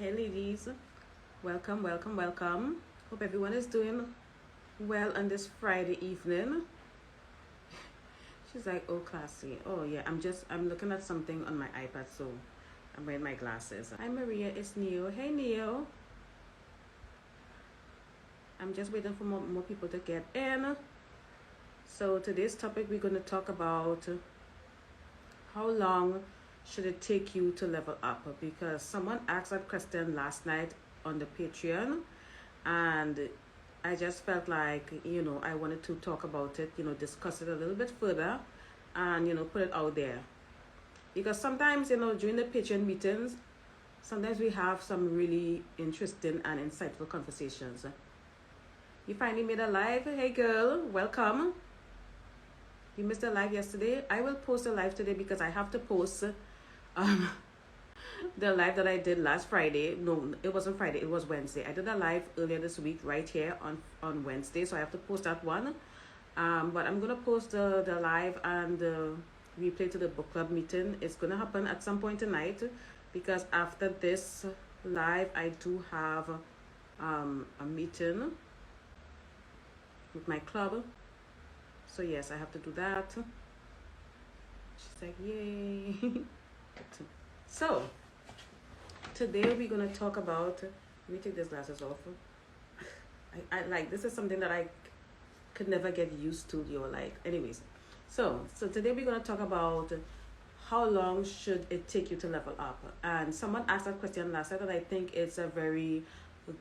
Hey ladies, welcome. Hope everyone is doing well on this Friday evening. She's like, oh, classy. Oh yeah, I'm looking at something on my iPad, so I'm wearing my glasses. Hi Maria, it's Neo. Hey Neo. I'm just waiting for more people to get in. So today's topic, we're going to talk about how long should it take you to level up, because someone asked that question last night on the Patreon, and I just felt like I wanted to talk about it, discuss it a little bit further, and put it out there, because sometimes during the Patreon meetings, sometimes we have some really interesting and insightful conversations. You finally made a live. Hey girl, welcome. You missed a live yesterday. I will post a live today because I have to post the live that I did last Friday. No, it wasn't Friday, it was Wednesday. I did a live earlier this week right here on Wednesday, so I have to post that one. But I'm gonna post the live and the replay to the book club meeting. It's gonna happen at some point tonight, because after this live I do have a meeting with my club. So yes, I have to do that. She's like, yay. So today we're gonna talk about, let me take these glasses off. I like, this is something that I could never get used to, anyways. So today we're gonna talk about how long should it take you to level up. And someone asked that question last night, and I think it's a very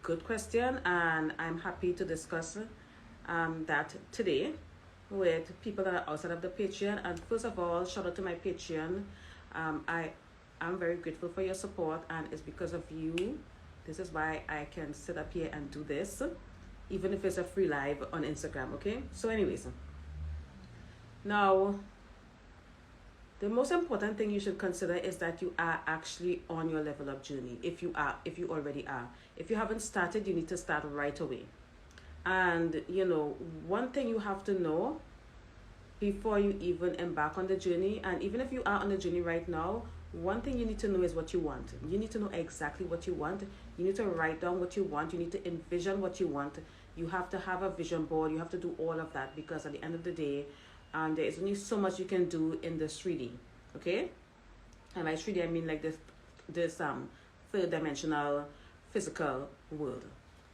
good question, and I'm happy to discuss that today with people that are outside of the Patreon. And first of all, shout out to my Patreon. I'm very grateful for your support, and it's because of you. This is why I can sit up here and do this, even if it's a free live on Instagram. Okay, so anyways, now the most important thing you should consider is that you are actually on your level up journey. If you already are. If you haven't started, you need to start right away. And one thing you have to know before you even embark on the journey, and even if you are on the journey right now, one thing you need to know is what you want. You need to know exactly what you want. You need to write down what you want. You need to envision what you want. You have to have a vision board. You have to do all of that, because at the end of the day, there is only so much you can do in this 3D. Okay, and by 3D I mean like this third dimensional physical world.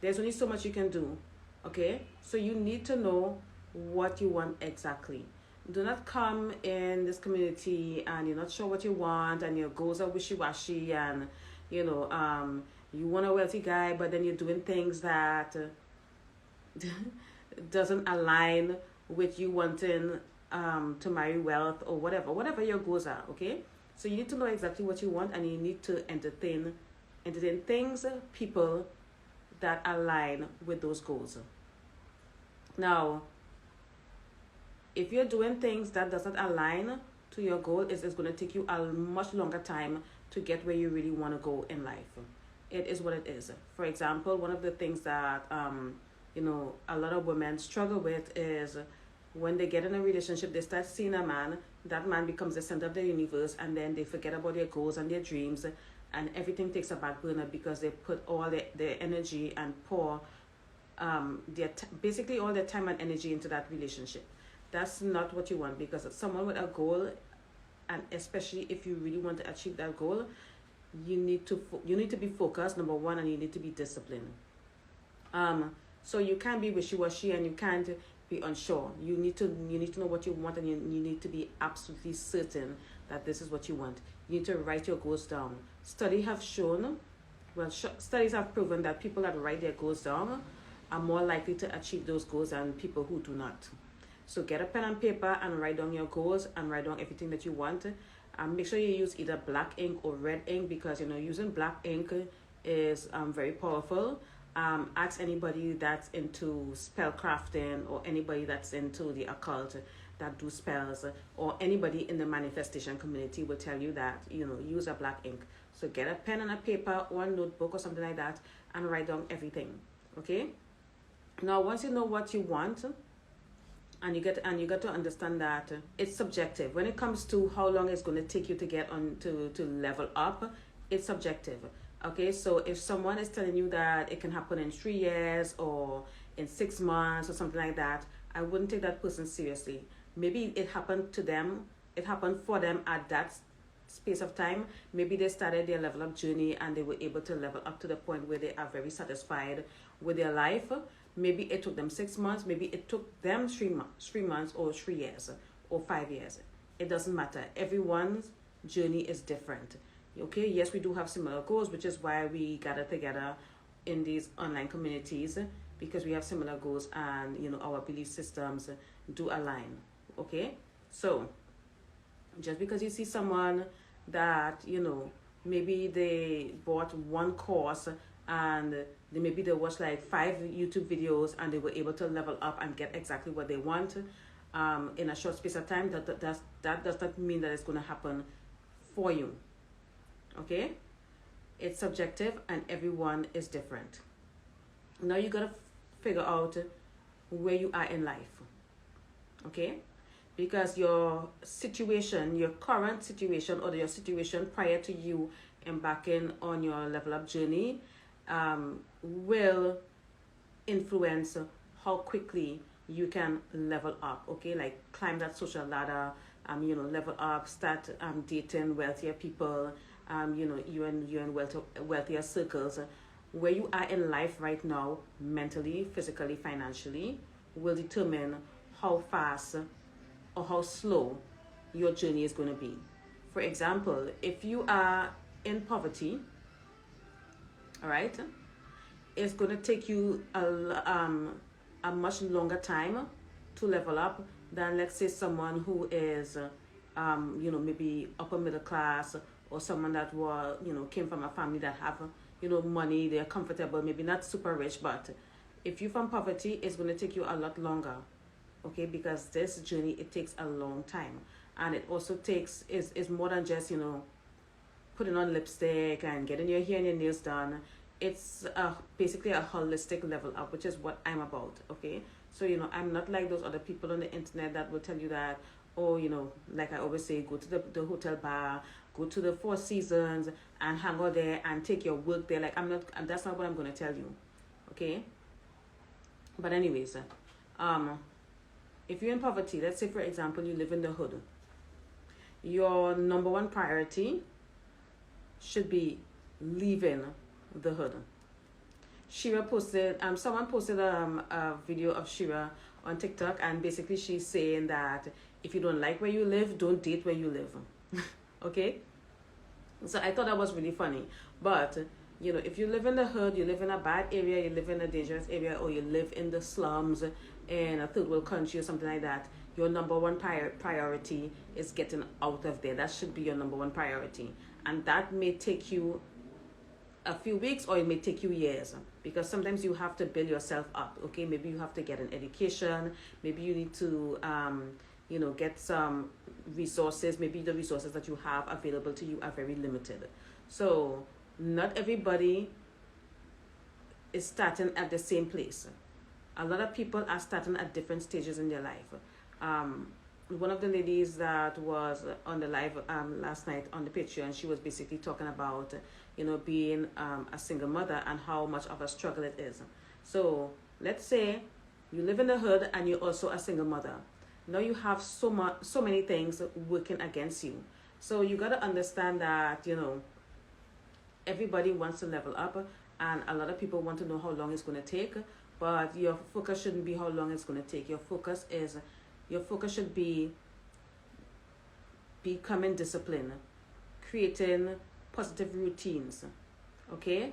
There's only so much you can do. Okay, so you need to know what you want exactly. Do not come in this community and you're not sure what you want, and your goals are wishy-washy, and you want a wealthy guy, but then you're doing things that doesn't align with you wanting to marry wealth or whatever your goals are. Okay, so you need to know exactly what you want, and you need to entertain things, people that align with those goals. Now, if you're doing things that doesn't align to your goal, it's going to take you a much longer time to get where you really want to go in life. It is what it is. For example, one of the things that a lot of women struggle with is when they get in a relationship, they start seeing a man. That man becomes the center of the universe, and then they forget about their goals and their dreams, and everything takes a back burner because they put all their energy and pour basically all their time and energy into that relationship. That's not what you want, because someone with a goal, and especially if you really want to achieve that goal, you need to be focused, number one, and you need to be disciplined. So you can't be wishy-washy, and you can't be unsure. You need to know what you want, and you need to be absolutely certain that this is what you want. You need to write your goals down. Studies have proven that people that write their goals down are more likely to achieve those goals than people who do not. So get a pen and paper and write down your goals, and write down everything that you want. Make sure you use either black ink or red ink, because using black ink is very powerful. Ask anybody that's into spell crafting, or anybody that's into the occult that do spells, or anybody in the manifestation community will tell you that use a black ink. So get a pen and a paper or a notebook or something like that, and write down everything. Okay, now once you know what you want, and you got to understand that it's subjective when it comes to how long it's going to take you to get on to level up. It's subjective. Okay, so if someone is telling you that it can happen in 3 years or in 6 months or something like that, I wouldn't take that person seriously. Maybe it happened to them, it happened for them at that space of time. Maybe they started their level up journey and they were able to level up to the point where they are very satisfied with their life. Maybe it took them 6 months, maybe it took them 3 months or 3 years or 5 years. It doesn't matter. Everyone's journey is different. Okay, yes, we do have similar goals, which is why we gather together in these online communities, because we have similar goals and our belief systems do align. Okay, so just because you see someone that maybe they bought one course and maybe they watched like 5 YouTube videos and they were able to level up and get exactly what they want in a short space of time, that does not mean that it's going to happen for you. Okay, it's subjective and everyone is different. Now you gotta figure out where you are in life. Okay, because your situation, your current situation, or your situation prior to you embarking on your level up journey will influence how quickly you can level up. Okay, like climb that social ladder, level up, start dating wealthier people, you're in wealthier circles. Where you are in life right now, mentally, physically, financially, will determine how fast or how slow your journey is going to be. For example, if you are in poverty, all right, it's going to take you a much longer time to level up than, let's say, someone who is maybe upper middle class, or someone that came from a family that have money, they're comfortable, maybe not super rich. But if you're from poverty, it's going to take you a lot longer. Okay, because this journey, it takes a long time, and it also takes is more than just putting on lipstick and getting your hair and your nails done. It's basically a holistic level up, which is what I'm about. Okay, so I'm not like those other people on the internet that will tell you that, oh, like I always say, go to the hotel bar, go to the Four Seasons and hang out there and take your work there. Like, that's not what I'm going to tell you. Okay, but anyways, if you're in poverty, let's say for example you live in the hood, your number one priority should be leaving the hood. Shira posted, someone posted a video of Shira on TikTok, and basically she's saying that if you don't like where you live, don't date where you live. Okay, so I thought that was really funny. But if you live in the hood, you live in a bad area, you live in a dangerous area, or you live in the slums in a third world country or something like that, your number one priority is getting out of there. That should be your number one priority, and that may take you a few weeks or it may take you years, because sometimes you have to build yourself up. Okay, maybe you have to get an education, maybe you need to get some resources. Maybe the resources that you have available to you are very limited. So not everybody is starting at the same place. A lot of people are starting at different stages in their life. One of the ladies that was on the live last night on the Patreon, she was basically talking about being a single mother and how much of a struggle it is. So let's say you live in the hood and you're also a single mother. Now you have so many things working against you. So you got to understand that everybody wants to level up, and a lot of people want to know how long it's going to take. But your focus shouldn't be how long it's going to take. Your focus should be becoming disciplined, creating positive routines, okay?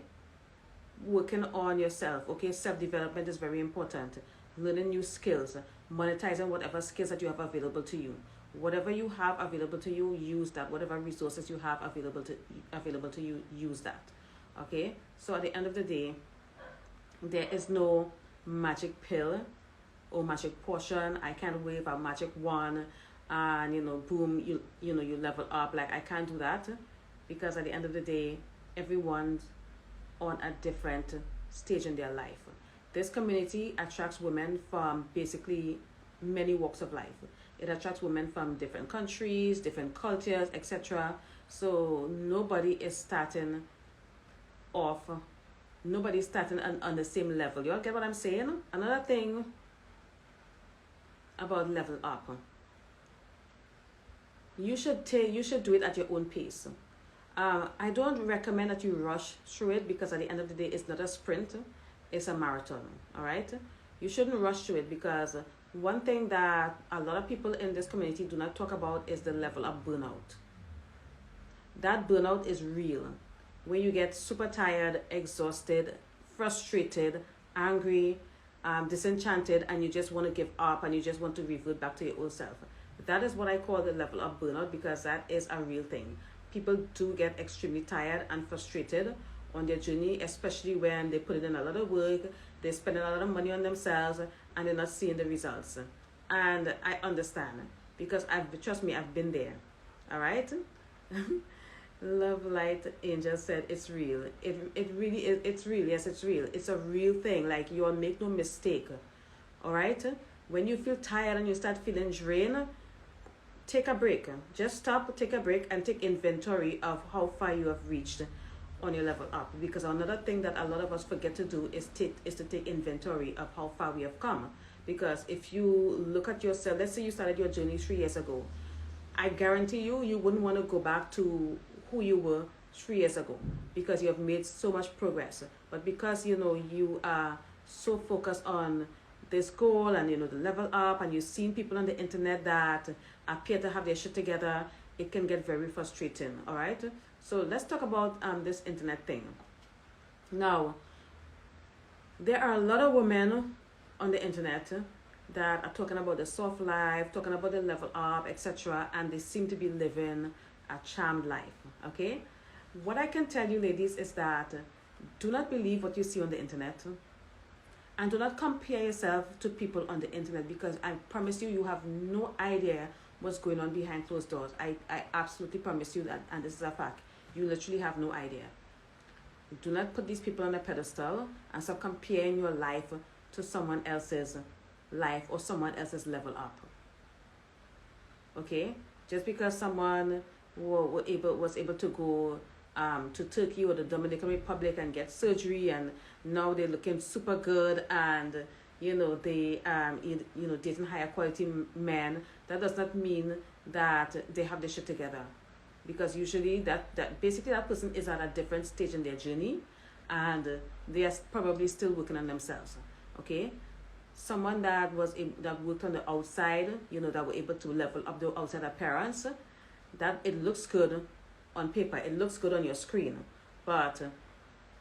Working on yourself, okay? Self-development is very important. Learning new skills, monetizing whatever skills that you have available to you. Whatever you have available to you, use that. Whatever resources you have available to you, use that, okay? So at the end of the day, there is no magic pill or magic portion. I can't wave a magic wand and boom, you level up. Like, I can't do that, because at the end of the day, everyone's on a different stage in their life. This community attracts women from basically many walks of life. It attracts women from different countries, different cultures, etc. So nobody is starting off. Nobody's starting on the same level. You all get what I'm saying? Another thing about level up. You should do it at your own pace. I don't recommend that you rush through it, because at the end of the day, it's not a sprint, it's a marathon. All right, you shouldn't rush through it, because one thing that a lot of people in this community do not talk about is the level of burnout. That burnout is real. When you get super tired, exhausted, frustrated, angry, disenchanted, and you just want to give up and you just want to revert back to your old self. That is what I call the level of burnout, because that is a real thing. People do get extremely tired and frustrated on their journey, especially when they put in a lot of work, they're spending a lot of money on themselves, and they're not seeing the results. And I understand, because trust me, I've been there. All right. Love Light Angel said it's real. It really is. It's real. Yes, it's real. It's a real thing. Like, you all make no mistake. All right. When you feel tired and you start feeling drained, take a break. Just stop, take a break, and take inventory of how far you have reached on your level up. Because another thing that a lot of us forget to do is to take inventory of how far we have come. Because if you look at yourself, let's say you started your journey 3 years ago, I guarantee you wouldn't want to go back to who you were 3 years ago, because you have made so much progress. But because you are so focused on this goal and the level up, and you've seen people on the internet that appear to have their shit together, it can get very frustrating. All right, so let's talk about this internet thing. Now, there are a lot of women on the internet that are talking about the soft life, talking about the level up, etc., and they seem to be living a charmed life. Okay, what I can tell you, ladies, is that do not believe what you see on the internet, and do not compare yourself to people on the internet, because I promise you have no idea what's going on behind closed doors. I absolutely promise you that, and this is a fact. You literally have no idea. Do not put these people on a pedestal and stop comparing your life to someone else's life or someone else's level up. Okay, just because someone was able to go to Turkey or the Dominican Republic and get surgery, and now they're looking super good, and they dating higher quality men, that does not mean that they have their shit together, because usually that basically that person is at a different stage in their journey, and they are probably still working on themselves. Okay, someone that worked on the outside, that were able to level up the outside appearance, that it looks good on paper, it looks good on your screen, but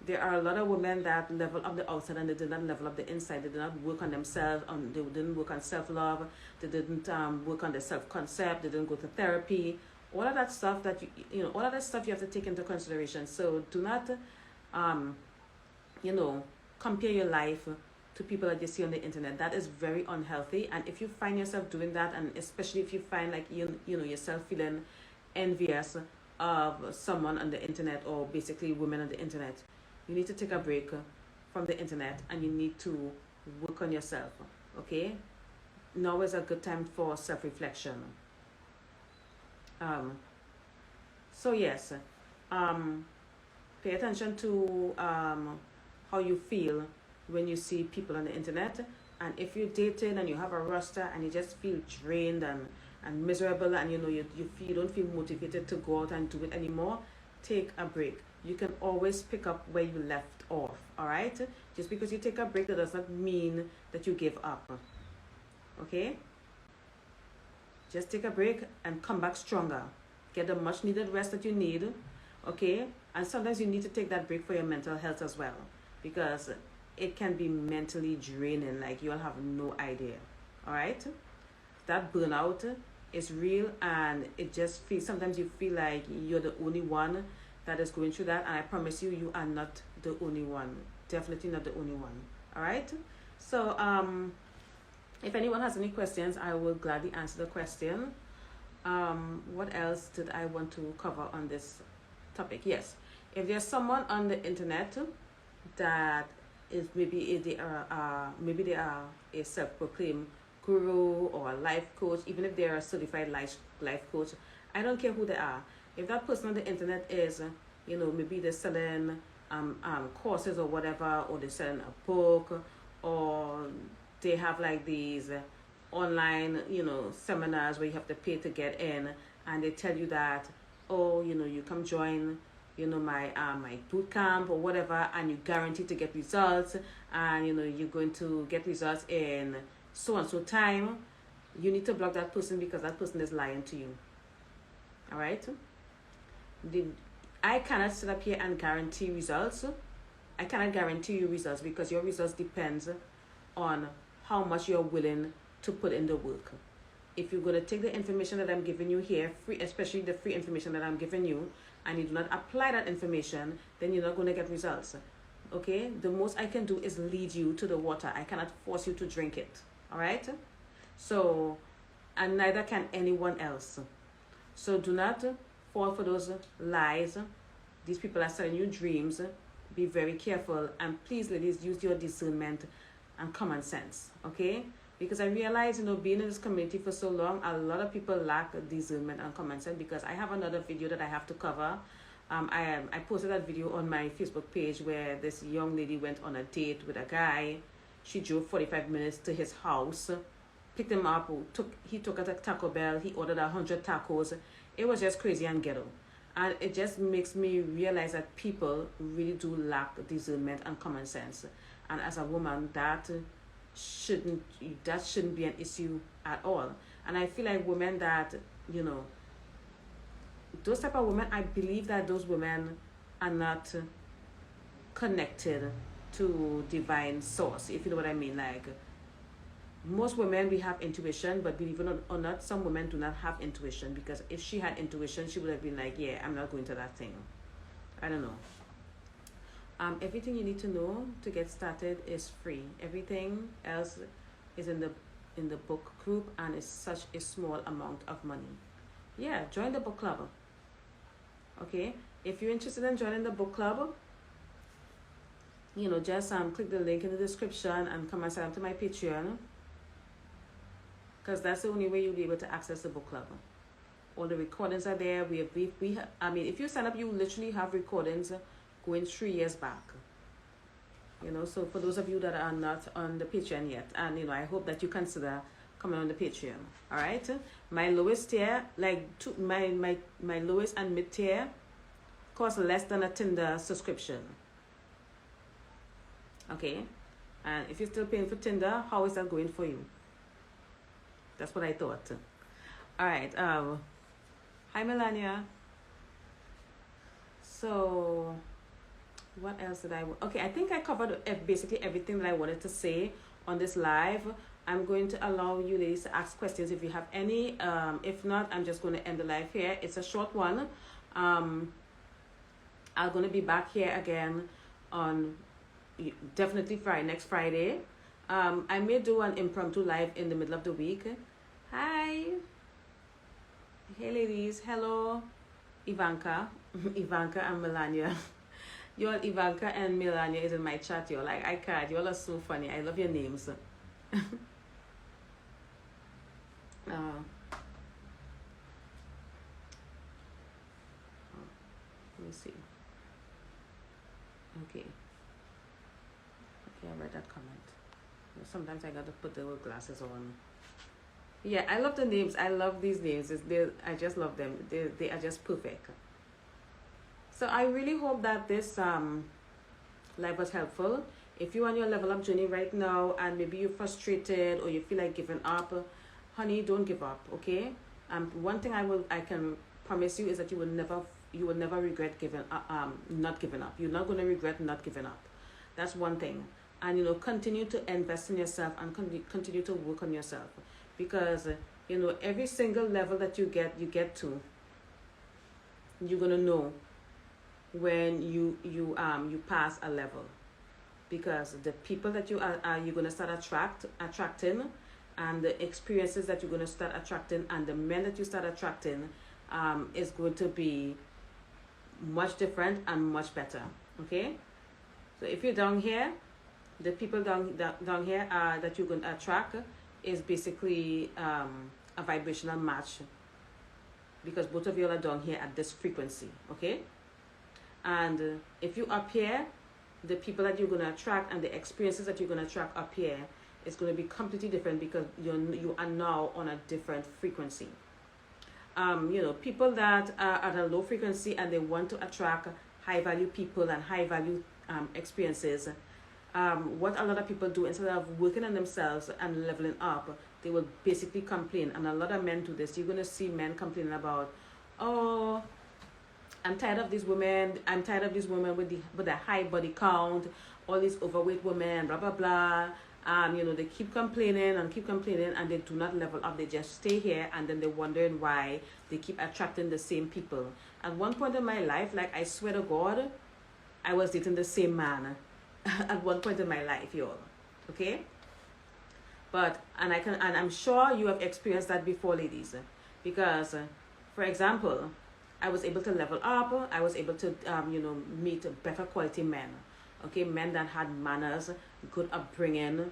there are a lot of women that level up the outside and they did not level up the inside. They did not work on themselves, they didn't work on self-love, they didn't work on their self-concept, they didn't go to therapy. All of that stuff all of that stuff you have to take into consideration. So do not compare your life to people that you see on the internet. That is very unhealthy. And if you find yourself doing that, and especially if you find like yourself feeling envious of someone on the internet, or basically women on the internet, you need to take a break from the internet and you need to work on yourself. Okay, now is a good time for self-reflection. So yes, pay attention to how you feel when you see people on the internet. And if you're dating and you have a roster and you just feel drained and miserable, and you don't feel motivated to go out and do it anymore, take a break. You can always pick up where you left off. All right, just because you take a break, that does not mean that you give up. Okay, just take a break and come back stronger. Get the much needed rest that you need. Okay, and sometimes you need to take that break for your mental health as well, because it can be mentally draining, like you'll have no idea. All right, that burnout is real, and it just feels, sometimes you feel like you're the only one that is going through that, and I promise you, you are not the only one. Definitely not the only one. All right, so if anyone has any questions, I will gladly answer the question. What else did I want to cover on this topic? Yes, if there's someone on the internet that is maybe they are a self-proclaimed guru or a life coach, even if they are a certified life coach, I don't care who they are. If that person on the internet is maybe they're selling courses or whatever, or they're selling a book, or they have like these online, seminars where you have to pay to get in, and they tell you that, oh, you come join, my boot camp or whatever, and you guarantee to get results, and you're going to get results in so and so time. You need to block that person, because that person is lying to you. All right. I cannot sit up here and guarantee results. I cannot guarantee you results, because your results depends on how much you're willing to put in the work. If you're going to take the information that I'm giving you here, free, especially the free information that I'm giving you, and you do not apply that information, then you're not going to get results. Okay? The most I can do is lead you to the water. I cannot force you to drink it. All right? So, and neither can anyone else. So do not fall for those lies. These people are selling you dreams. Be very careful, and please, ladies, use your discernment and common sense. Okay? Because I realize, being in this community for so long, a lot of people lack discernment and common sense, because I have another video that I have to cover. I posted that video on my Facebook page, where this young lady went on a date with a guy. She drove 45 minutes to his house, picked him up, he took her to Taco Bell, he ordered 100 tacos. It was just crazy and ghetto. And it just makes me realize that people really do lack discernment and common sense. And as a woman, that shouldn't be an issue at all. And I feel like women that, those type of women, I believe that those women are not connected to divine source, if you know what I mean. Like, most women, we have intuition, but believe it or not, some women do not have intuition, because if she had intuition, she would have been like, yeah, I'm not going to that thing. I don't know. Everything you need to know to get started is free. Everything else is in the book group, and it's such a small amount of money. Yeah, join the book club. Okay, if you're interested in joining the book club, just click the link in the description and come and sign up to my Patreon, because that's the only way you'll be able to access the book club. All the recordings are there. If you sign up, you literally have recordings going 3 years back. So for those of you that are not on the Patreon yet, and I hope that you consider coming on the Patreon. All right, my lowest tier, my lowest and mid tier, costs less than a Tinder subscription. Okay, and if you're still paying for Tinder, how is that going for you? That's what I thought. All right. Hi, Melania. So, what else did I... Okay, I think I covered basically everything that I wanted to say on this live. I'm going to allow you ladies to ask questions if you have any. If not, I'm just going to end the live here. It's a short one. I'm going to be back here again on definitely next Friday. I may do an impromptu live in the middle of the week. Hi. Hey, ladies. Hello. Ivanka. Ivanka and Melania. Y'all, Ivanka and Melania is in my chat. Y'all, like, I can't. Y'all are so funny. I love your names. Let me see. Okay, I read that comment. Sometimes I got to put the glasses on. Yeah, I love the names. I love these names. I just love them. They are just perfect. So I really hope that this live was helpful. If you're on your level up journey right now, and maybe you're frustrated or you feel like giving up, honey, don't give up. Okay. One thing I can promise you is that you will never regret not giving up. You're not going to regret not giving up. That's one thing. And continue to invest in yourself and continue to work on yourself, because every single level that you get to, you're gonna know when you pass a level, because the people that you're gonna start attracting, and the experiences that you're gonna start attracting, and the men that you start attracting, is going to be much different and much better. Okay, so if you're down here, the people down here that you're going to attract is basically a vibrational match, because both of you are down here at this frequency. Okay, And if you up here, the people that you're going to attract and the experiences that you're going to attract up here is going to be completely different, because you are now on a different frequency. You know, people that are at a low frequency and they want to attract high value people and high value experiences, what a lot of people do, instead of working on themselves and leveling up, they will basically complain. And a lot of men do this. You're going to see men complaining about, oh, I'm tired of these women. I'm tired of these women with the high body count, all these overweight women, blah blah blah. You know, they keep complaining and they do not level up. They just stay here, and then they're wondering why they keep attracting the same people. At one point in my life, like, I swear to God, I was dating the same man at one point in my life, y'all. Okay? But and I'm sure you have experienced that before, ladies, because for example, I was able to level up. I was able to you know, meet better quality men. Okay, men that had manners, good upbringing,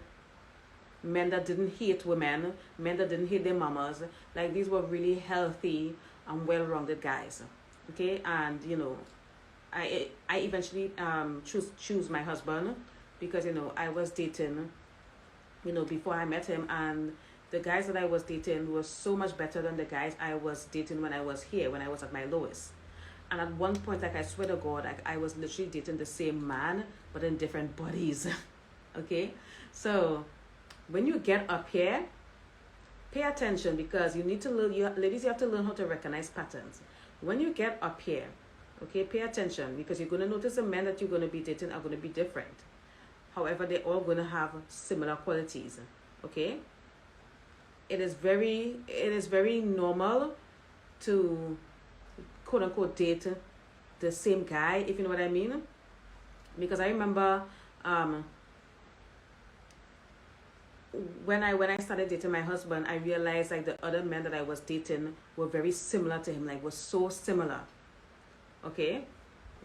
men that didn't hate women, men that didn't hate their mamas. Like, these were really healthy and well-rounded guys. Okay, and you know, I eventually choose my husband, because you know, I was dating, you know, before I met him, and the guys that I was dating were so much better than the guys I was dating when I was here, when I was at my lowest. And at one point, like, I swear to God, like, I was literally dating the same man, but in different bodies. Okay? So, when you get up here, pay attention, because you need to learn, ladies, you have to learn how to recognize patterns. When you get up here, okay, pay attention, because you're going to notice the men that you're going to be dating are going to be different. However, they're all going to have similar qualities. Okay? It is very normal to quote unquote date the same guy, if you know what I mean. Because I remember when I started dating my husband, I realized, like, the other men that I was dating were very similar to him, like, was so similar. Okay?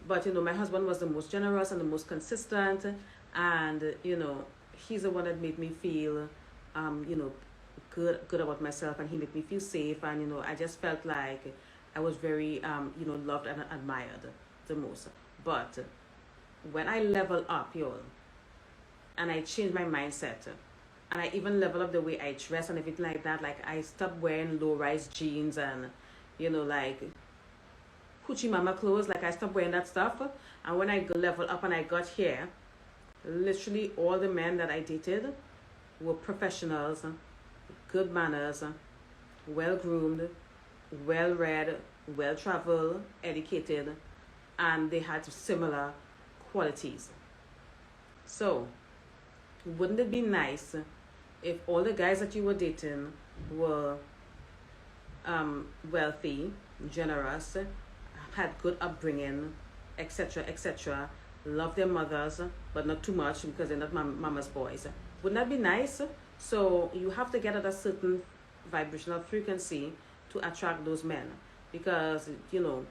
But you know, my husband was the most generous and the most consistent, and you know, he's the one that made me feel you know, good about myself, and he made me feel safe, and you know, I just felt like I was very you know, loved and admired the most. But when I level up, y'all, and I changed my mindset, and I even level up the way I dress and everything like that, like, I stopped wearing low-rise jeans and, you know, like, hoochie mama clothes, like, I stopped wearing that stuff. And when I leveled up and I got here, literally all the men that I dated were professionals, good manners, well-groomed, well-read, well-traveled, educated, and they had similar qualities. So, wouldn't it be nice if all the guys that you were dating were wealthy, generous, had good upbringing, etc., etc., love their mothers, but not too much, because they're not mama's boys? Wouldn't that be nice? So you have to get at a certain vibrational frequency to attract those men, because you know,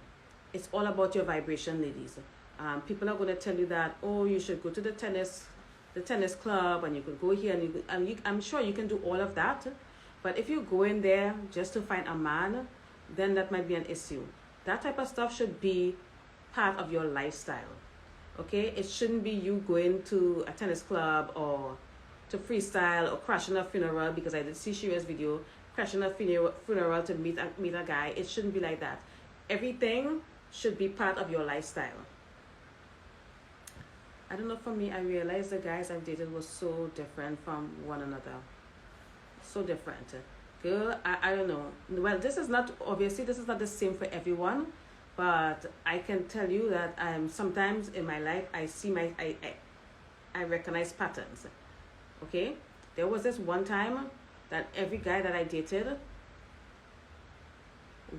it's all about your vibration, ladies. People are going to tell you that, oh, you should go to the tennis club, and you could go here, and I'm sure you can do all of that. But if you go in there just to find a man, then that might be an issue. That type of stuff should be part of your lifestyle. Okay, it shouldn't be you going to a tennis club or to freestyle or crashing a funeral, because I did see Shira's video, crashing a funeral to meet a guy. It shouldn't be like that. Everything should be part of your lifestyle. I don't know, for me, I realized the guys I've dated were so different from one another. So different. Girl, I don't know. Well, this is not the same for everyone, but I can tell you that sometimes in my life, I recognize patterns. Okay? There was this one time that every guy that I dated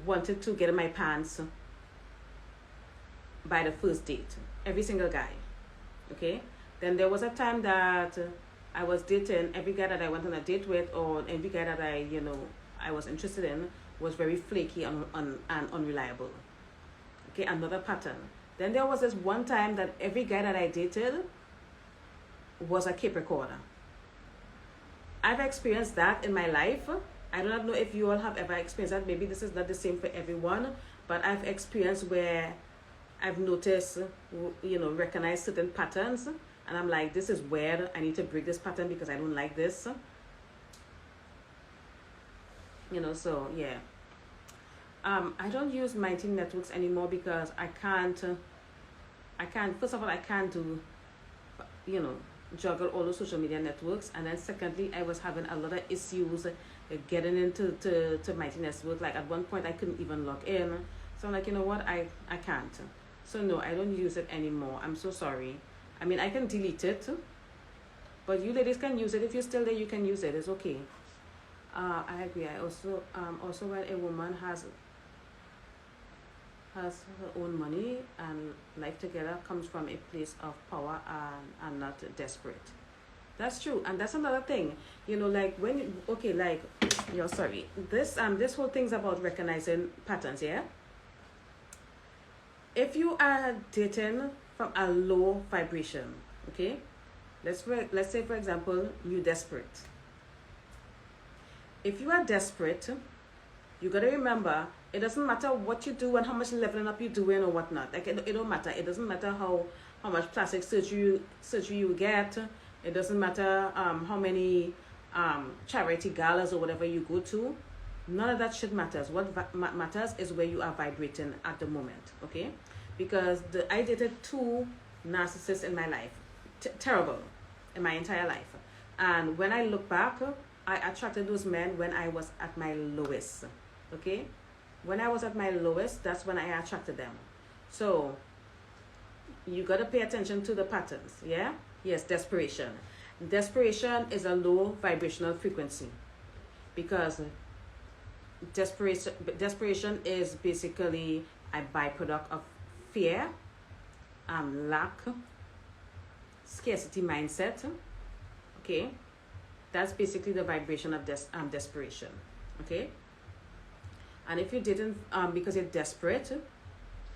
wanted to get in my pants by the first date. Every single guy. Okay? Then there was a time that I was dating, every guy that I went on a date with, or every guy that I was interested in, was very flaky and unreliable. Okay, another pattern. Then there was this one time that every guy that I dated was a Capricorn. I've experienced that in my life. I do not know if you all have ever experienced that. Maybe this is not the same for everyone, but I've experienced where I've noticed, you know, recognize certain patterns, and I'm like, this is weird. I need to break this pattern because I don't like this. You know, so yeah. I don't use Mighty Networks anymore because I can't, first of all, I can't do, you know, juggle all the social media networks. And then secondly, I was having a lot of issues getting into to Mighty Network. Like at one point, I couldn't even log in. So I'm like, you know what, I can't. So no, I don't use it anymore. I'm so sorry. I mean, I can delete it, but you ladies can use it. If you're still there, you can use it. It's okay. I agree. I also when a woman has her own money and life together comes from a place of power and not desperate. That's true. And that's another thing, you know, like when okay, like you're sorry, this whole thing's about recognizing patterns. Yeah, if you are dating from a low vibration, okay, let's say for example you're desperate. If you are desperate, you gotta remember, it doesn't matter what you do and how much leveling up you're doing or whatnot. Like it don't matter. It doesn't matter how much plastic surgery you get. It doesn't matter how many charity galas or whatever you go to. None of that shit matters. What matters is where you are vibrating at the moment. Okay, because I dated 2 narcissists in my life, terrible, in my entire life. And when I look back, I attracted those men when I was at my lowest. Okay, when I was at my lowest, that's when I attracted them. So you got to pay attention to the patterns. Yeah, yes, desperation is a low vibrational frequency, because desperation is basically a byproduct of fear, lack, scarcity mindset. Okay, that's basically the vibration of desperation. Okay, and if you didn't because you're desperate,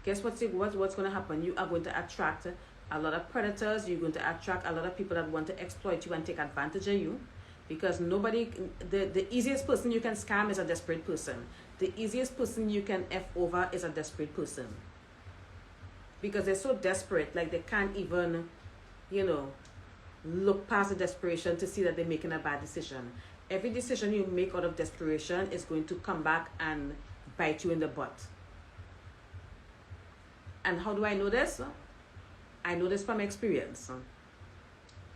guess what's going to happen? You are going to attract a lot of predators. You're going to attract a lot of people that want to exploit you and take advantage of you, because the easiest person you can scam is a desperate person. The easiest person you can F over is a desperate person, because they're so desperate, like they can't even, you know, look past the desperation to see that they're making a bad decision. Every decision you make out of desperation is going to come back and bite you in the butt. And how do I know this? I know this from experience.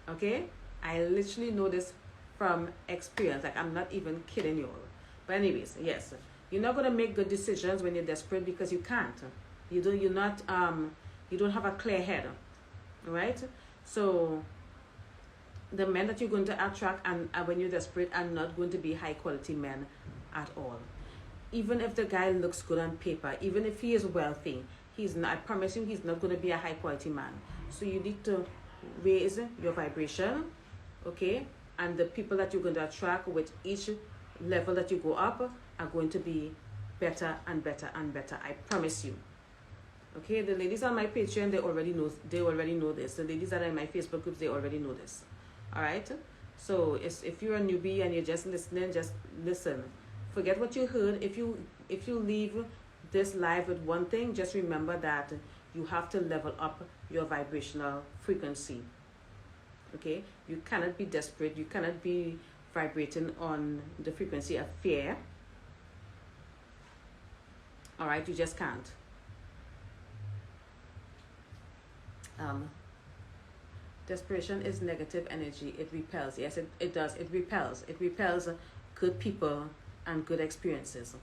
Okay? I literally know this from experience. Like, I'm not even kidding you all. But anyways, yes. You're not going to make good decisions when you're desperate, because you can't. You don't have a clear head. Right? So the men that you're going to attract and when you're desperate are not going to be high quality men at all. Even if the guy looks good on paper, even if he is wealthy, he's not, I promise you, he's not going to be a high quality man. So you need to raise your vibration, okay? And the people that you're going to attract with each level that you go up are going to be better and better and better. I promise you. Okay, the ladies on my Patreon, they already know this. The ladies that are in my Facebook groups, they already know this. All right, so if you're a newbie and you're just listening, just listen. Forget what you heard. If you leave this live with one thing, just remember that you have to level up your vibrational frequency. Okay, you cannot be desperate. You cannot be vibrating on the frequency of fear. All right, you just can't. Desperation is negative energy. It repels. Yes, it does. It repels. It repels good people and good experiences.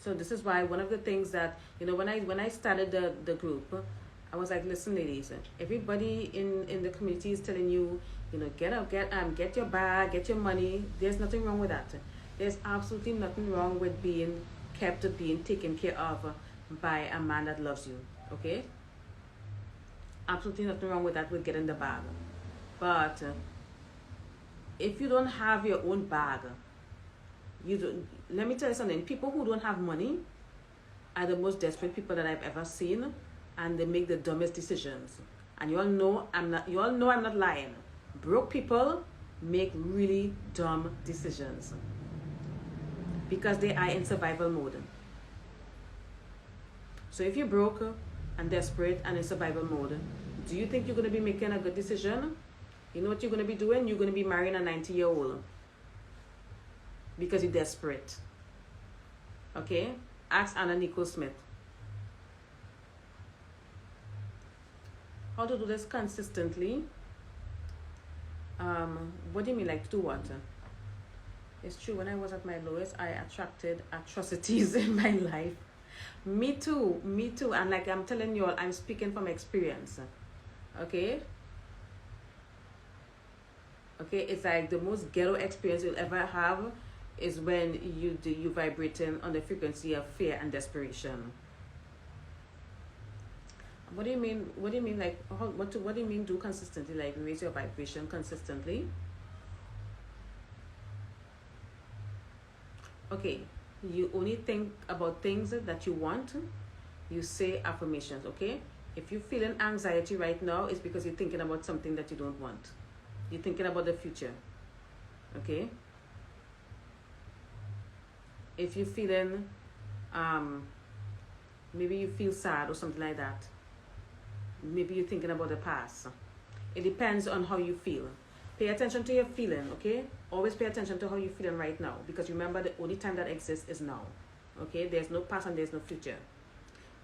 So this is why one of the things that, you know, when I started the group, I was like, listen, ladies, everybody in the community is telling you, you know, get your bag, get your money. There's nothing wrong with that. There's absolutely nothing wrong with being taken care of by a man that loves you. Okay? Absolutely nothing wrong with that, with getting the bag. But if you don't have your own bag, let me tell you something. People who don't have money are the most desperate people that I've ever seen, and they make the dumbest decisions. And you all know I'm not lying. Broke people make really dumb decisions because they are in survival mode. So if you're broke and desperate and in survival mode, do you think you're going to be making a good decision? You know what you're going to be doing? You're going to be marrying a 90-year-old because you're desperate. Okay? Ask Anna Nicole Smith. How to do this consistently? What do you mean, like do what? It's true, when I was at my lowest, I attracted atrocities in my life. Me too. And like I'm telling you all, I'm speaking from experience. Okay? Okay, it's like the most ghetto experience you'll ever have is when you vibrating on the frequency of fear and desperation. What do you mean? What do you mean? Like, what do you mean? Do consistently, like raise your vibration consistently. Okay, you only think about things that you want. You say affirmations. Okay, if you're feeling anxiety right now, it's because you're thinking about something that you don't want. You're thinking about the future. Okay. If you're feeling, maybe you feel sad or something like that. Maybe you're thinking about the past. It depends on how you feel. Pay attention to your feeling, okay? Always pay attention to how you're feeling right now, because remember, the only time that exists is now. Okay? There's no past and there's no future.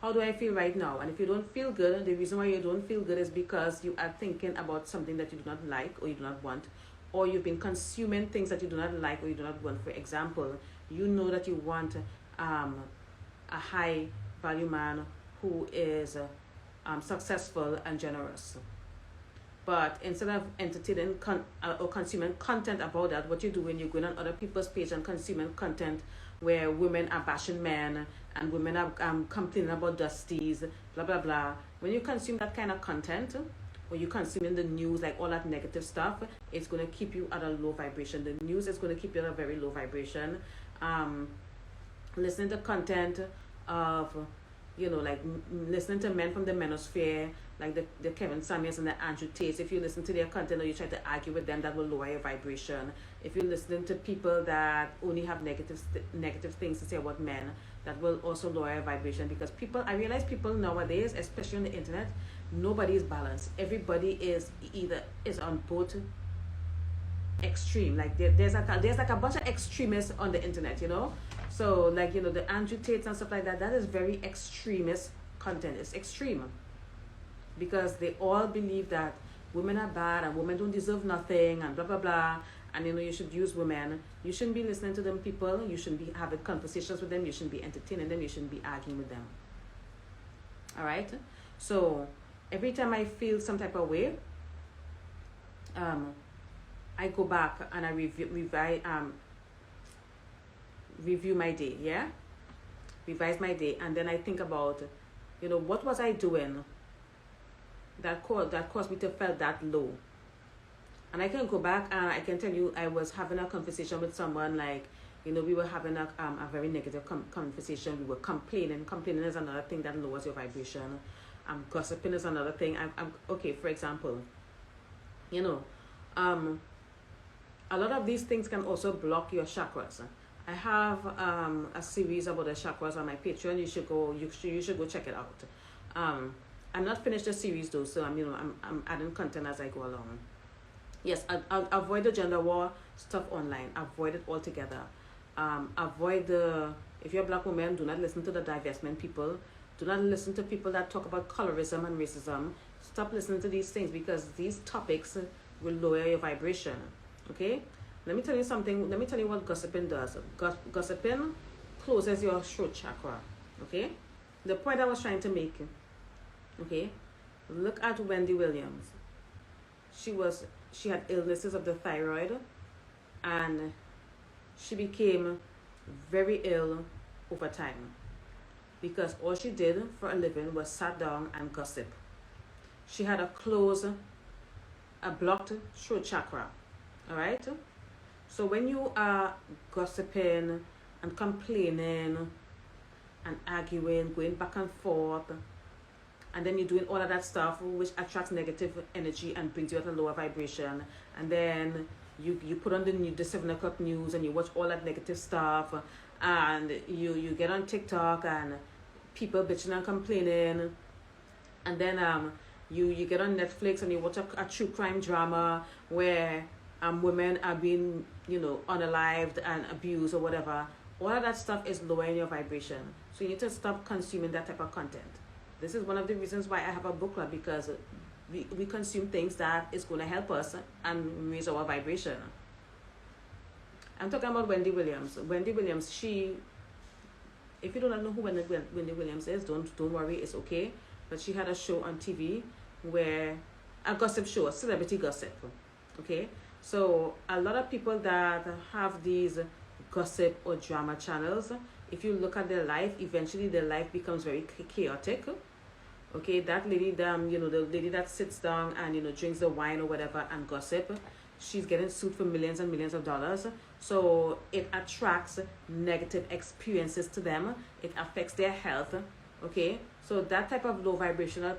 How do I feel right now? And if you don't feel good, the reason why you don't feel good is because you are thinking about something that you do not like or you do not want, or you've been consuming things that you do not like or you do not want. For example, you know that you want a high value man who is successful and generous. But instead of entertaining or consuming content about that, what you do when you're going on other people's page and consuming content where women are bashing men and women are complaining about dusties, blah, blah, blah. When you consume that kind of content, or you consuming the news, like all that negative stuff, it's going to keep you at a low vibration. The news is going to keep you at a very low vibration. Listening to content of, like listening to men from the manosphere, like the Kevin Samuels and the Andrew Tate. If you listen to their content or you try to argue with them, that will lower your vibration. If you're listening to people that only have negative things to say about men, that will also lower your vibration. Because I realize people nowadays, especially on the internet, nobody is balanced. Everybody is on both extreme. Like there's like a bunch of extremists on the internet, So like the Andrew Tates and stuff like that, that is very extremist content. It's extreme because they all believe that women are bad and women don't deserve nothing and blah blah blah, and you should use women. You shouldn't be listening to them people. You shouldn't be having conversations with them. You shouldn't be entertaining them. You shouldn't be arguing with them. All right. So every time I feel some type of way, I go back and I review my day, revise my day, and then I think about, what was I doing that caused me to feel that low. And I can go back and I can tell you I was having a conversation with someone, like, we were having a very negative conversation. We were complaining. Complaining is another thing that lowers your vibration. Gossiping is another thing. Okay, for example, a lot of these things can also block your chakras. I have a series about the chakras on my Patreon. You should go check it out. I'm not finished the series though, so I'm adding content as I go along. Yes, I'll avoid the gender war stuff online. Avoid it altogether. If you're a black woman, do not listen to the divestment people. Do not listen to people that talk about colorism and racism. Stop listening to these things because these topics will lower your vibration. Okay? Let me tell you something. Let me tell you what gossiping does. Gossiping closes your throat chakra. Okay? The point I was trying to make. Okay? Look at Wendy Williams. She had illnesses of the thyroid, and she became very ill over time because all she did for a living was sat down and gossip. She had a blocked throat chakra. All right? So when you are gossiping and complaining and arguing, going back and forth, and then you're doing all of that stuff which attracts negative energy and brings you at a lower vibration, and then you put on the 7 o'clock news and you watch all that negative stuff, and you get on TikTok and people bitching and complaining, and then you get on Netflix and you watch a true crime drama where women are being, unalived and abused or whatever. All of that stuff is lowering your vibration. So you need to stop consuming that type of content. This is one of the reasons why I have a book club, because we consume things that is going to help us and raise our vibration. I'm talking about Wendy Williams. Wendy Williams, if you don't know who Wendy Williams is, don't worry, it's okay. But she had a show on TV where a gossip show, a celebrity gossip. Okay, so a lot of people that have these gossip or drama channels, if you look at their life, eventually their life becomes very chaotic. Okay, that lady, the lady that sits down and drinks the wine or whatever and gossip, she's getting sued for millions and millions of dollars. So it attracts negative experiences to them. It affects their health. Okay, so that type of low vibrational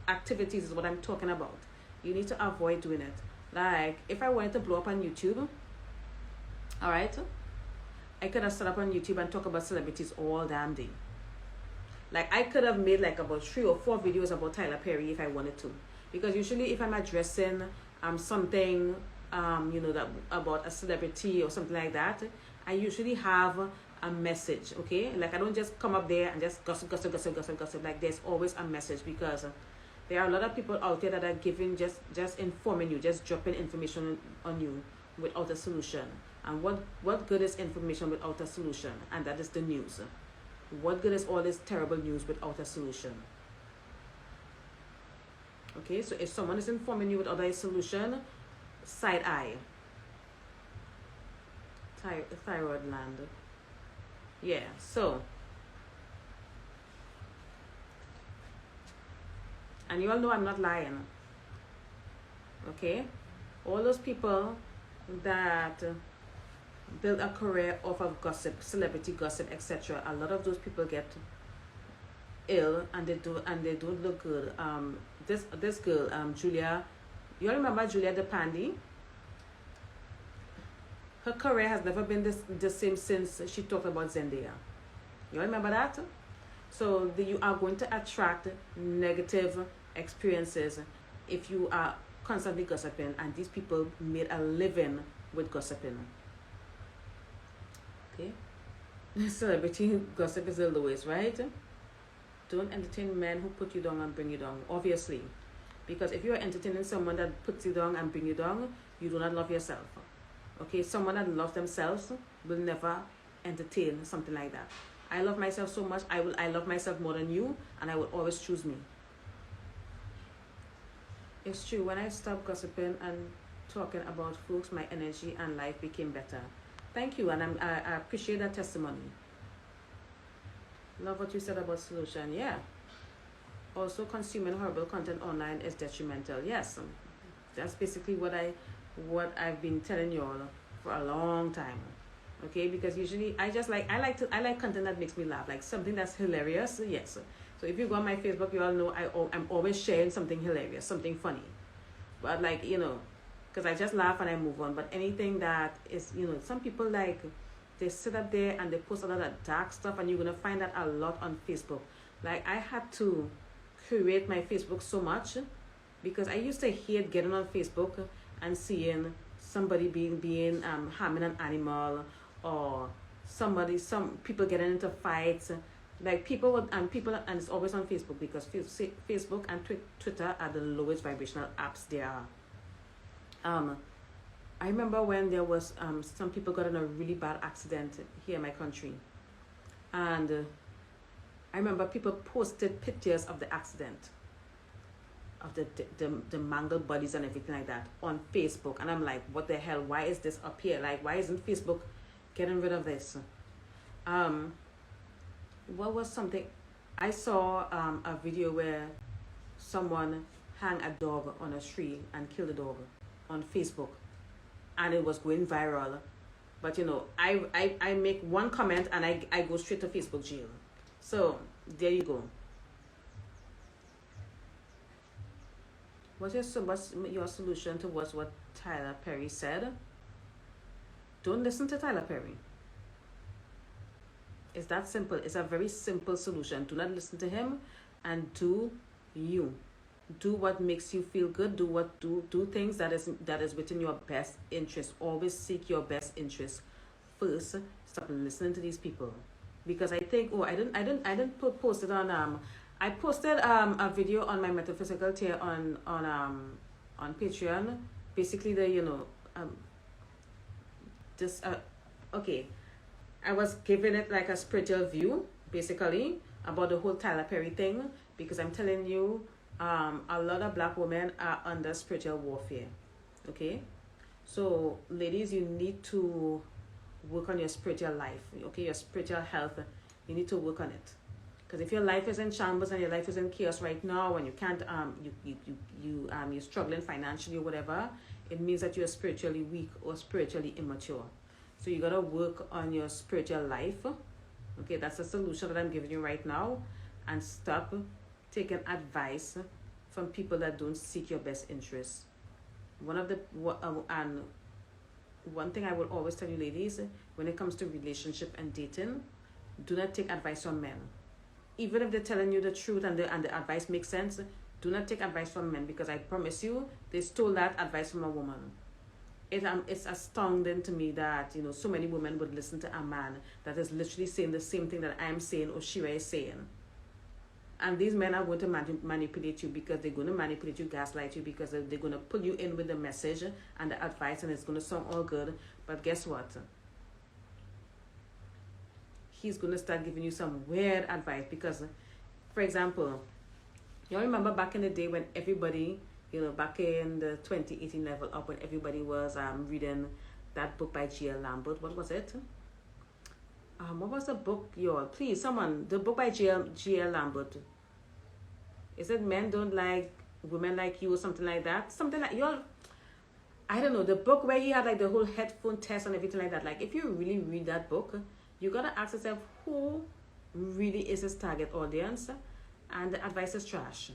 activities is what I'm talking about. You need to avoid doing it. Like, if I wanted to blow up on YouTube, all right, I could have set up on YouTube and talk about celebrities all damn day. Like, I could have made like about 3 or 4 videos about Tyler Perry if I wanted to. Because usually if I'm addressing something, that about a celebrity or something like that, I usually have a message, okay? Like, I don't just come up there and just gossip. Like, there's always a message, because there are a lot of people out there that are giving, just informing you, just dropping information on you without a solution. And what good is information without a solution? And that is the news. What good is all this terrible news without a solution? Okay, so if someone is informing you without a solution, side eye. Thyroid land. Yeah, so. And you all know I'm not lying. Okay? All those people that build a career off of gossip, celebrity gossip, etc., a lot of those people get ill, and they don't look good. This girl, Julia, you all remember Julia DePandy? Her career has never been the same since she talked about Zendaya. You all remember that? So you are going to attract negative experiences if you are constantly gossiping, and these people made a living with gossiping. Okay? Celebrity gossip is the lowest, right? Don't entertain men who put you down and bring you down, obviously. Because if you are entertaining someone that puts you down and bring you down, you do not love yourself. Okay? Someone that loves themselves will never entertain something like that. I love myself so much, I love myself more than you, and I will always choose me. It's true, when I stopped gossiping and talking about folks, my energy and life became better. Thank you, and I appreciate that testimony. Love what you said about solution. Yeah. Also, consuming horrible content online is detrimental. Yes, that's basically what I've been telling you all for a long time. Okay, because usually I like content that makes me laugh, like something that's hilarious. Yes. So if you go on my Facebook, you all know I'm always sharing something hilarious, something funny. But because I just laugh and I move on. But anything that is, some people they sit up there and they post a lot of dark stuff, and you're gonna find that a lot on Facebook. Like, I had to curate my Facebook so much, because I used to hate getting on Facebook and seeing somebody being harming an animal, or some people getting into fights. Like, people and it's always on Facebook, because Facebook and Twitter are the lowest vibrational apps there are. I remember when there was some people got in a really bad accident here in my country, and I remember people posted pictures of the accident, of the mangled bodies and everything like that on Facebook, and I'm like, what the hell? Why is this up here? Like, why isn't Facebook getting rid of this? What was something? I saw a video where someone hung a dog on a tree and killed a dog on Facebook, and it was going viral. But I make one comment and I go straight to Facebook jail. So there you go. What's your solution towards what Tyler Perry said? Don't listen to Tyler Perry. It's that simple. It's a very simple solution. Do not listen to him, and do you. Do what makes you feel good. Do things that is within your best interest. Always seek your best interest first. Stop listening to these people, because I think, oh, post it on I posted a video on my metaphysical tier on Patreon. Basically, the just okay, I was giving it like a spiritual view, basically, about the whole Tyler Perry thing, because I'm telling you, a lot of black women are under spiritual warfare. Okay, so ladies, you need to work on your spiritual life. Okay, your spiritual health. You need to work on it, because if your life is in shambles and your life is in chaos right now, and you can't you're struggling financially or whatever, it means that you're spiritually weak or spiritually immature. So you gotta work on your spiritual life. Okay, that's the solution that I'm giving you right now, and stop taking advice from people that don't seek your best interests. And one thing I will always tell you, ladies, when it comes to relationship and dating, do not take advice from men. Even if they're telling you the truth and the advice makes sense, do not take advice from men, because I promise you, they stole that advice from a woman. It's astounding to me that so many women would listen to a man that is literally saying the same thing that I'm saying or Shira is saying. And these men are going to manipulate you, because they're going to manipulate you, gaslight you, because they're going to pull you in with the message and the advice, and it's going to sound all good. But guess what? He's going to start giving you some weird advice. Because, for example, you remember back in the day when everybody, back in the 2018 level up, when everybody was reading that book by G.L. Lambert. What was it? What was the book, y'all? Please, someone, the book by G.L. Lambert. Is it Men Don't Like Women Like You or something like that? Something like, y'all, I don't know, the book where he had like the whole headphone test and everything like that. Like, if you really read that book, you gotta ask yourself, who really is his target audience? And the advice is trash.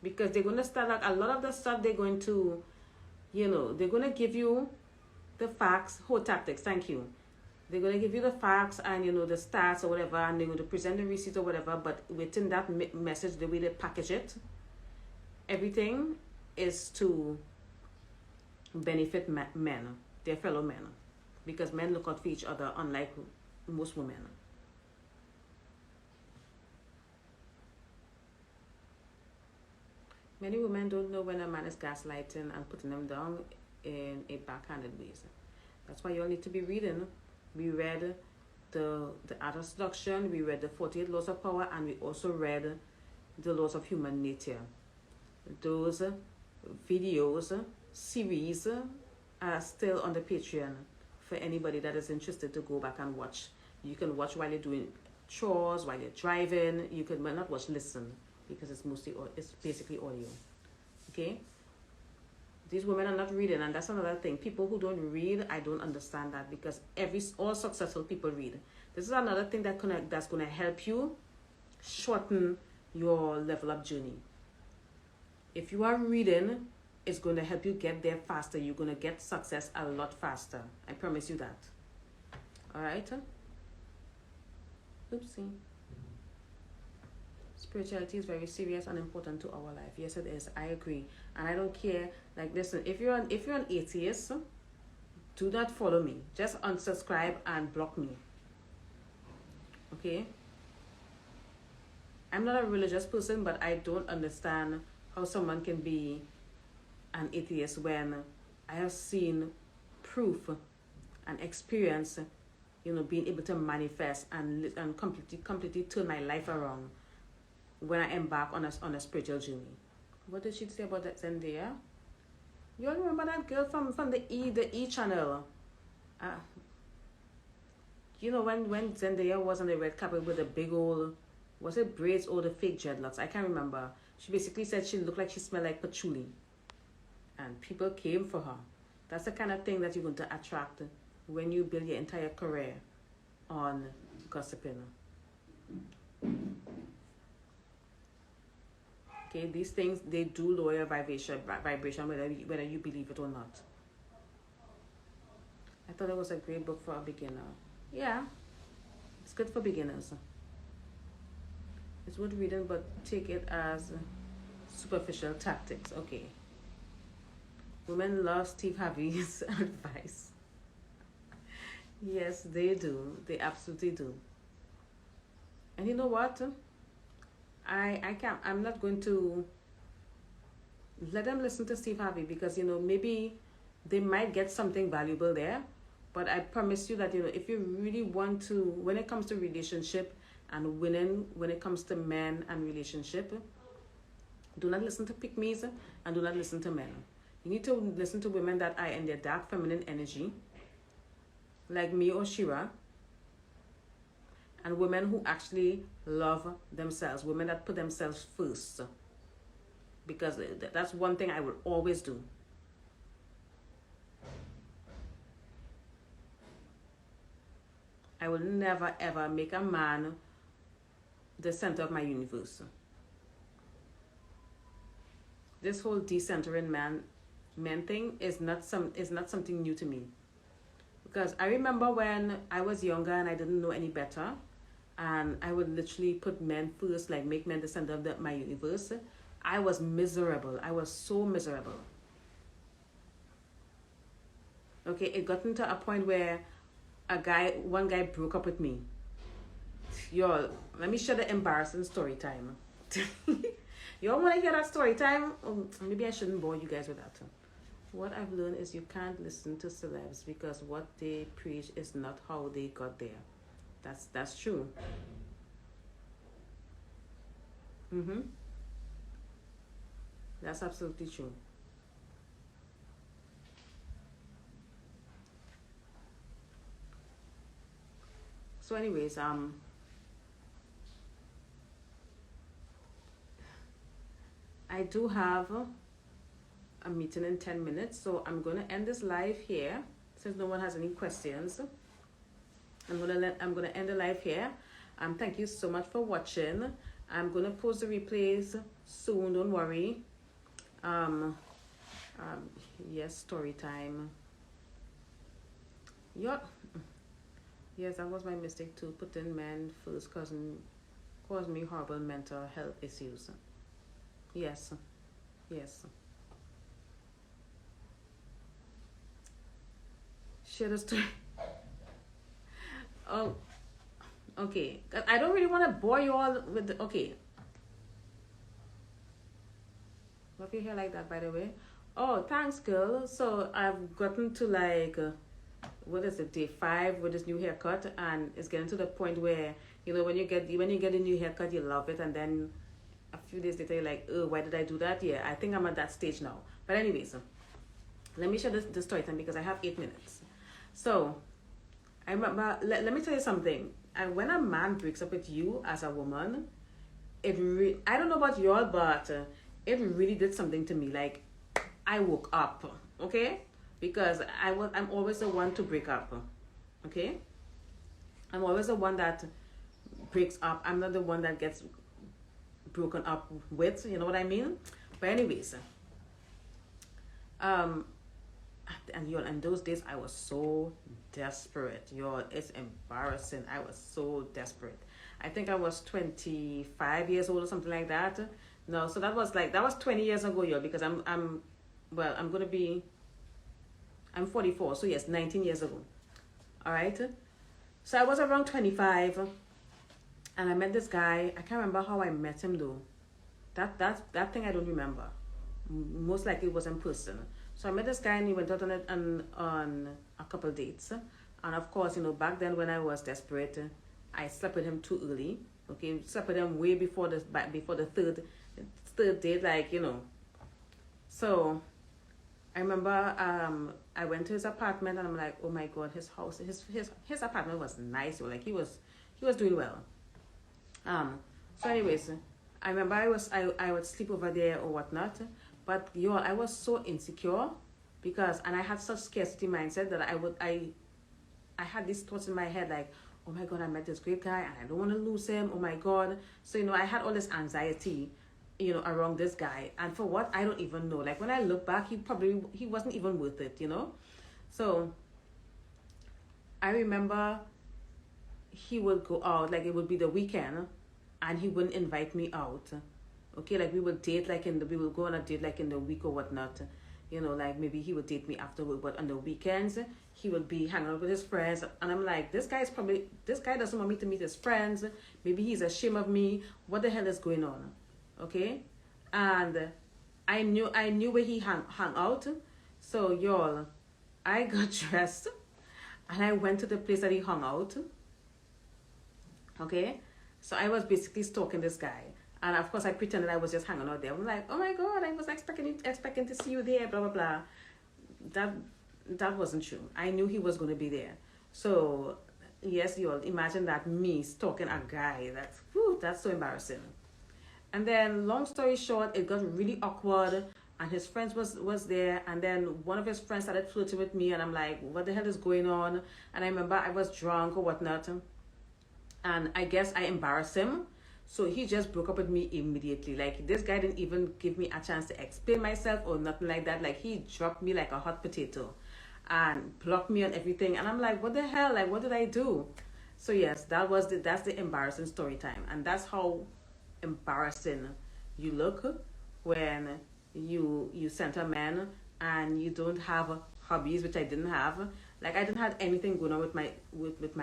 Because they're gonna start, like, a lot of the stuff they're going to, they're gonna give you the facts, whole tactics, thank you. They're going to give you the facts and, the stats or whatever, and they're going to present the receipts or whatever, but within that message, the way they package it, everything is to benefit men, their fellow men, because men look out for each other, unlike most women. Many women don't know when a man is gaslighting and putting them down in a backhanded way. That's why you all need to be reading. We read the Art of Seduction, we read the 48 Laws of Power, and we also read the Laws of Human Nature. Those videos, series, are still on the Patreon for anybody that is interested to go back and watch. You can watch while you're doing chores, while you're driving. You can, well, not watch, listen, because it's basically audio. Okay? These women are not reading, and that's another thing. People who don't read, I don't understand that, because all successful people read. This is another thing that's gonna help you shorten your level up journey. If you are reading, it's gonna help you get there faster. You're gonna get success a lot faster. I promise you that. All right? Oopsie. Spirituality is very serious and important to our life. Yes, it is. I agree. And I don't care. Like, listen, if you're an atheist, do not follow me. Just unsubscribe and block me. Okay? I'm not a religious person, but I don't understand how someone can be an atheist when I have seen proof and experience, being able to manifest and completely turn my life around when I embark on a spiritual journey. What did she say about that, Zendaya? You all remember that girl from the E channel? When Zendaya was on the red carpet with the big old, was it braids or the fake dreadlocks? I can't remember. She basically said she looked like she smelled like patchouli. And people came for her. That's the kind of thing that you're going to attract when you build your entire career on gossiping. Okay, these things, they do lower your vibration whether you believe it or not. I thought it was a great book for a beginner. Yeah, it's good for beginners. It's worth reading, but take it as superficial tactics. Okay. Women love Steve Harvey's advice. Yes, they do. They absolutely do. And you know what? I can't. I'm not going to let them listen to Steve Harvey because maybe they might get something valuable there. But I promise you that if you really want to, when it comes to relationship and winning, when it comes to men and relationship, do not listen to pick me's and do not listen to men. You need to listen to women that are in their dark feminine energy, like me or Shira, and women who actually love themselves, women that put themselves first. Because that's one thing I will always do. I will never ever make a man the center of my universe. This whole decentering men thing is not something new to me. Because I remember when I was younger and I didn't know any better, and I would literally put men first, like make men the center of my universe. I was miserable. I was so miserable. Okay, it got into a point where one guy broke up with me. Y'all, let me share the embarrassing story time. Y'all want to hear that story time? Oh, maybe I shouldn't bore you guys with that. What I've learned is you can't listen to celebs because what they preach is not how they got there. That's true. That's absolutely true. So anyways, I do have a meeting in 10 minutes, so I'm going to end this live here since no one has any questions. I'm going to end the live here. Thank you so much for watching. I'm going to post the replays soon, don't worry. Yes, story time. Yes, that was my mistake too. Putting men first caused me horrible mental health issues. Yes. Share the story. Oh, okay. I don't really want to bore you all with okay. Love your hair like that, by the way. Oh, thanks, girl. So I've gotten to what is it, day 5 with this new haircut, and it's getting to the point where when you get a new haircut, you love it, and then a few days later you're like, oh, why did I do that? Yeah, I think I'm at that stage now. But anyways, let me share the story time because I have 8 minutes. So I remember. Let me tell you something. And when a man breaks up with you as a woman, I don't know about y'all, but it really did something to me. Like, I woke up, okay? Because I'm always the one to break up, okay? I'm always the one that breaks up. I'm not the one that gets broken up with, you know what I mean? But anyways, and y'all, in those days I was so desperate, y'all. It's embarrassing. I was so desperate. I think I was 25 years old or something like that. No, so that was 20 years ago, y'all, because I'm 44, so yes, 19 years ago. All right. So I was around 25, and I met this guy. I can't remember how I met him though. That thing I don't remember. Most likely it was in person. So I met this guy and he went out on a couple dates. And of course, back then when I was desperate, I slept with him too early. Okay, slept with him way before the third date, So I remember I went to his apartment and I'm like, oh my god, his house, his apartment was nice. Like he was doing well. So anyways, I remember I would sleep over there or whatnot. But y'all, I was so insecure and I had such scarcity mindset that I had these thoughts in my head like, oh my god, I met this great guy and I don't want to lose him. Oh my god. So I had all this anxiety, around this guy, and for what I don't even know. Like when I look back, he wasn't even worth it, So I remember he would go out, like it would be the weekend, and he wouldn't invite me out. Okay, like we would date like we would go on a date like in the week or whatnot. You know, like maybe he would date me after work, but on the weekends he would be hanging out with his friends, and I'm like, this guy doesn't want me to meet his friends. Maybe he's ashamed of me. What the hell is going on? Okay, and I knew where he hung out. So y'all, I got dressed and I went to the place that he hung out. Okay, so I was basically stalking this guy. And of course, I pretended I was just hanging out there. I'm like, oh my God, I was expecting to see you there, blah, blah, blah. That wasn't true. I knew he was going to be there. So, yes, you all imagine that, me stalking a guy. That's so embarrassing. And then, long story short, it got really awkward. And his friends was there. And then one of his friends started flirting with me. And I'm like, what the hell is going on? And I remember I was drunk or whatnot. And I guess I embarrassed him. So he just broke up with me immediately. Like, this guy didn't even give me a chance to explain myself or nothing like that. Like, he dropped me like a hot potato and blocked me on everything. And I'm like, what the hell? Like, what did I do? So yes, that's the embarrassing story time. And that's how embarrassing you look when you sent a man and you don't have hobbies, which I didn't have. Like, I didn't have anything going on with my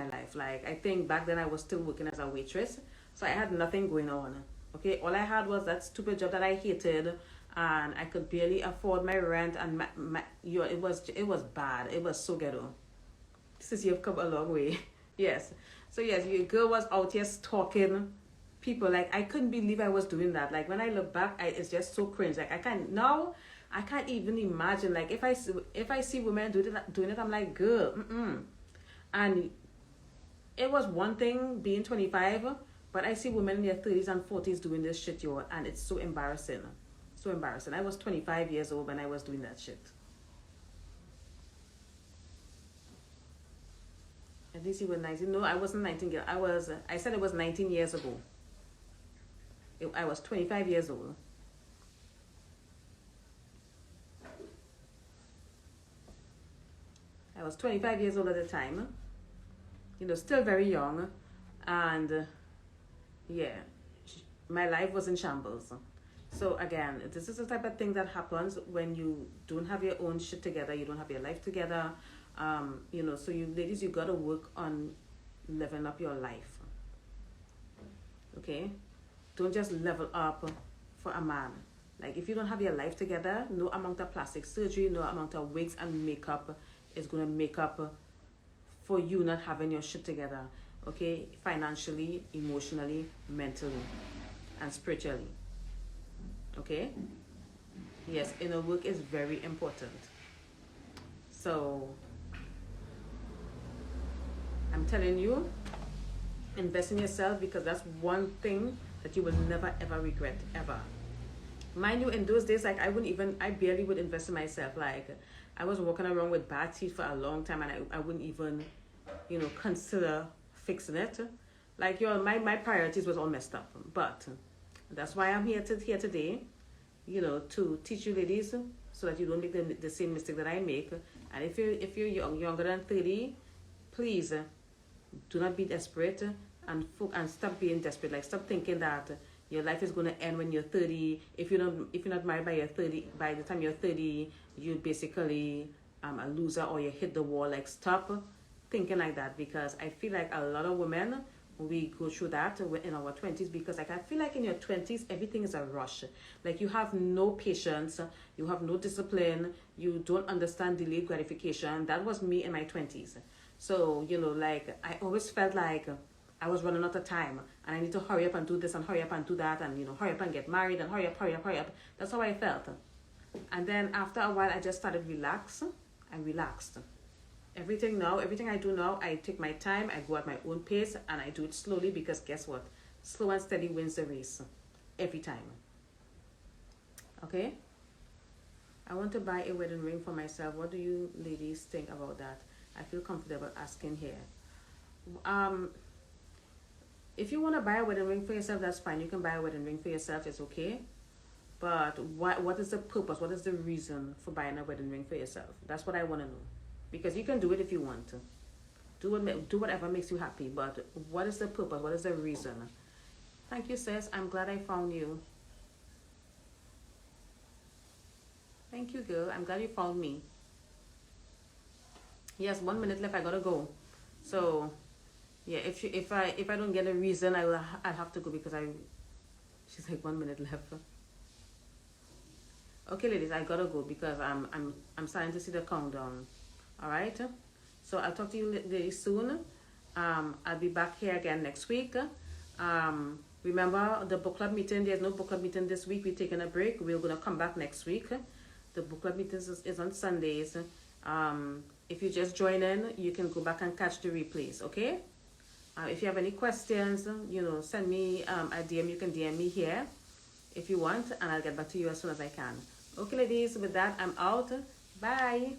life. Like, I think back then I was still working as a waitress. So I had nothing going on. Okay, all I had was that stupid job that I hated, and I could barely afford my rent, and it was bad. It was so ghetto. Since you've come a long way, yes. So yes, your girl was out here stalking people. Like, I couldn't believe I was doing that. Like, when I look back, it's just so cringe. Like, I can't even imagine. Like, if I see women doing it, I'm like, girl, And it was one thing being 25. But I see women in their 30s and 40s doing this shit, y'all, and it's so embarrassing. So embarrassing. I was 25 years old when I was doing that shit. At least you were 19. No, I wasn't 19. I said it was 19 years ago. I was 25 years old. I was 25 years old at the time. You know, still very young. And yeah, my life was in shambles. So again, this is the type of thing that happens when you don't have your own shit together, you don't have your life together. You know, so you ladies, you gotta work on leveling up your life. Okay? Don't just level up for a man. Like, if you don't have your life together, no amount of plastic surgery, no amount of wigs and makeup is gonna make up for you not having your shit together. Okay, financially, emotionally, mentally, and spiritually. Okay? Yes, inner work is very important. So, I'm telling you, invest in yourself, because that's one thing that you will never ever regret, ever. Mind you, in those days, like, I barely would invest in myself. Like, I was walking around with bad teeth for a long time, and I wouldn't even, you know, consider fixing it. Like, my priorities was all messed up. But that's why I'm here today, you know, to teach you ladies so that you don't make the same mistake that I make. And if you're younger than 30, please do not be desperate, and stop being desperate. Like, stop thinking that your life is going to end when you're 30. If you're not married by the time you're 30, you're basically a loser, or you hit the wall. Like, stop thinking like that, because I feel like a lot of women, we go through that in our 20s, because like, I feel like in your 20s everything is a rush. Like, you have no patience, you have no discipline, you don't understand delayed gratification. That was me in my 20s. So, you know, like, I always felt like I was running out of time, and I need to hurry up and do this and hurry up and do that, and, you know, hurry up and get married, and hurry up. That's how I felt. And then after a while, I just started relaxed. Everything I do now, I take my time, I go at my own pace, and I do it slowly, because guess what? Slow and steady wins the race. Every time. Okay? I want to buy a wedding ring for myself. What do you ladies think about that? I feel comfortable asking here. If you want to buy a wedding ring for yourself, that's fine. You can buy a wedding ring for yourself. It's okay. But what is the purpose? What is the reason for buying a wedding ring for yourself? That's what I want to know. Because you can do it if you want to. do whatever makes you happy, but what is the purpose? What is the reason? Thank you, sis. I'm glad I found you. Thank you, girl. I'm glad you found me. Yes, 1 minute left. I gotta go. So, yeah, if I don't get a reason, I'll have to go because she's like 1 minute left. Okay, ladies, I gotta go because I'm starting to see the countdown. All right. So I'll talk to you very soon. I'll be back here again next week. Remember the book club meeting. There's no book club meeting this week. We're taking a break. We're gonna come back next week. The book club meeting is on Sundays. If you just join in, you can go back and catch the replays. Okay. If you have any questions, send me a DM. You can DM me here if you want, and I'll get back to you as soon as I can. Okay, ladies. With that, I'm out. Bye.